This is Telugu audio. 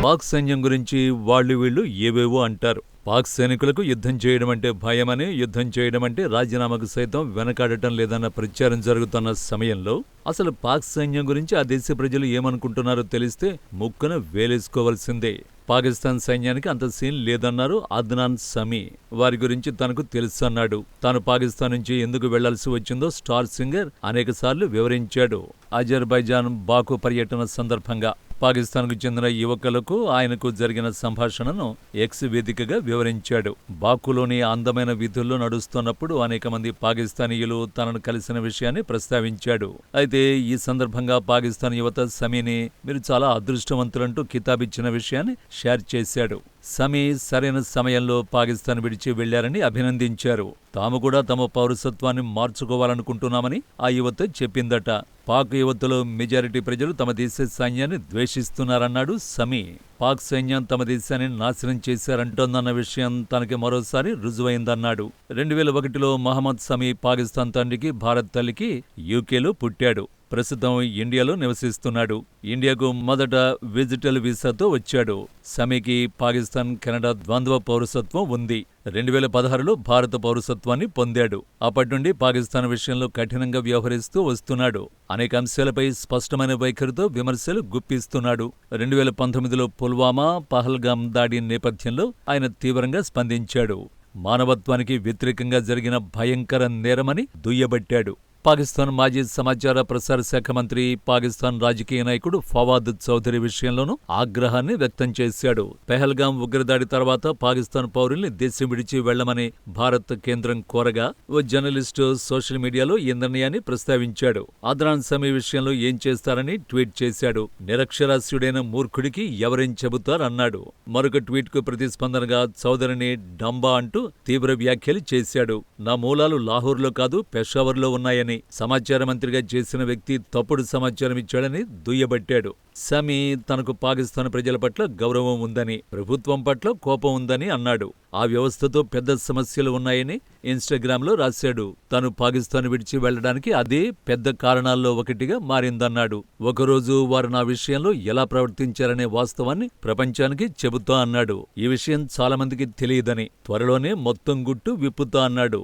పాక్ సైన్యం గురించి వాళ్ళు వీళ్ళు ఏవేవో అంటారు. పాక్ సైనికులకు యుద్ధం చేయడం అంటే భయమని, యుద్ధం చేయడం అంటే రాజీనామాకు సైతం వెనకాడటం లేదన్న ప్రచారం జరుగుతున్న సమయంలో అసలు పాక్ సైన్యం గురించి ఆ దేశ ప్రజలు ఏమనుకుంటున్నారో తెలిస్తే ముక్కున వేలేసుకోవాల్సిందే. పాకిస్తాన్ సైన్యానికి అంత సీన్ లేదన్నారు అద్నాన్ సమీ. వారి గురించి తనకు తెలుసన్నాడు. తాను పాకిస్తాన్ నుంచి ఎందుకు వెళ్లాల్సి వచ్చిందో స్టార్ సింగర్ అనేకసార్లు వివరించాడు. అజర్బైజాన్ బాకు పర్యటన సందర్భంగా పాకిస్తాన్కు చెందిన యువకులకు ఆయనకు జరిగిన సంభాషణను ఎక్స్ వేదికగా వివరించాడు. బాకులోని అందమైన వీధుల్లో నడుస్తున్నప్పుడు అనేక మంది పాకిస్తానీయులు తనను కలిసిన విషయాన్ని ప్రస్తావించాడు. అయితే ఈ సందర్భంగా పాకిస్తాన్ యువత సమీని మీరు చాలా అదృష్టవంతులంటూ కితాబిచ్చిన విషయాన్ని షేర్ చేశాడు. సమీ సరైన సమయంలో పాకిస్తాన్ విడిచి వెళ్లారని అభినందించారు. తాము కూడా తమ పౌరసత్వాన్ని మార్చుకోవాలనుకుంటున్నామని ఆ యువత చెప్పిందట. పాక్ యువతలో మెజారిటీ ప్రజలు తమ దేశ సైన్యాన్ని ద్వేషిస్తున్నారన్నాడు సమీ. పాక్ సైన్యం తమ దేశాన్ని నాశనం చేశారంటోందన్న విషయం తనకి మరోసారి రుజువైందన్నాడు. 2001లో మహమ్మద్ సమీ పాకిస్తాన్ తండ్రికి, భారత్ తల్లికి యూకేలో పుట్టాడు. ప్రస్తుతం ఇండియాలో నివసిస్తున్నాడు. ఇండియాకు మొదట విజిటల్ వీసాతో వచ్చాడు. సమీకి పాకిస్తాన్, కెనడా ద్వంద్వ పౌరసత్వం ఉంది. 2016లో భారత పౌరసత్వాన్ని పొందాడు. అప్పటి నుండి పాకిస్తాన్ విషయంలో కఠినంగా వ్యవహరిస్తూ వస్తున్నాడు. అనేక అంశాలపై స్పష్టమైన వైఖరితో విమర్శలు గుప్పిస్తున్నాడు. 2019లో పుల్వామా, పహల్గాం దాడి నేపథ్యంలో ఆయన తీవ్రంగా స్పందించాడు. మానవత్వానికి వ్యతిరేకంగా జరిగిన భయంకర నేరమని దుయ్యబట్టాడు. పాకిస్తాన్ మాజీ సమాచార ప్రసార శాఖ మంత్రి, పాకిస్తాన్ రాజకీయ నాయకుడు ఫవాద్ చౌదరి విషయంలోనూ ఆగ్రహాన్ని వ్యక్తం చేశాడు. పెహల్గాం ఉగ్రదాడి తర్వాత పాకిస్తాన్ పౌరుల్ని దేశం విడిచి వెళ్లమని భారత్ కేంద్రం కోరగా ఓ జర్నలిస్టు సోషల్ మీడియాలో ఈ నిర్ణయాన్ని ప్రస్తావించాడు. అద్నాన్ సమీ విషయంలో ఏం చేస్తారని ట్వీట్ చేశాడు. నిరక్షరాస్యుడైన మూర్ఖుడికి ఎవరేం చెబుతారన్నాడు. మరొక ట్వీట్ కు ప్రతిస్పందనగా చౌదరిని డంబా అంటూ తీవ్ర వ్యాఖ్యలు చేశాడు. నా మూలాలు లాహోర్లో కాదు, పెషావర్లో ఉన్నాయని, సమాచార మంత్రిగా చేసిన వ్యక్తి తప్పుడు సమాచారం ఇచ్చాడని దుయ్యబట్టాడు. సమీ తనకు పాకిస్తాన్ ప్రజల పట్ల గౌరవం ఉందని, ప్రభుత్వం పట్ల కోపం ఉందని అన్నాడు. ఆ వ్యవస్థతో పెద్ద సమస్యలు ఉన్నాయని ఇన్స్టాగ్రామ్లో రాశాడు. తాను పాకిస్తాన్ విడిచి వెళ్లడానికి అదే పెద్ద కారణాల్లో ఒకటిగా మారిందన్నాడు. ఒకరోజు వారు నా విషయంలో ఎలా ప్రవర్తించారనే వాస్తవాన్ని ప్రపంచానికి చెబుతా అన్నాడు. ఈ విషయం చాలా మందికి తెలియదని, త్వరలోనే మొత్తం గుట్టు విప్పుతా అన్నాడు.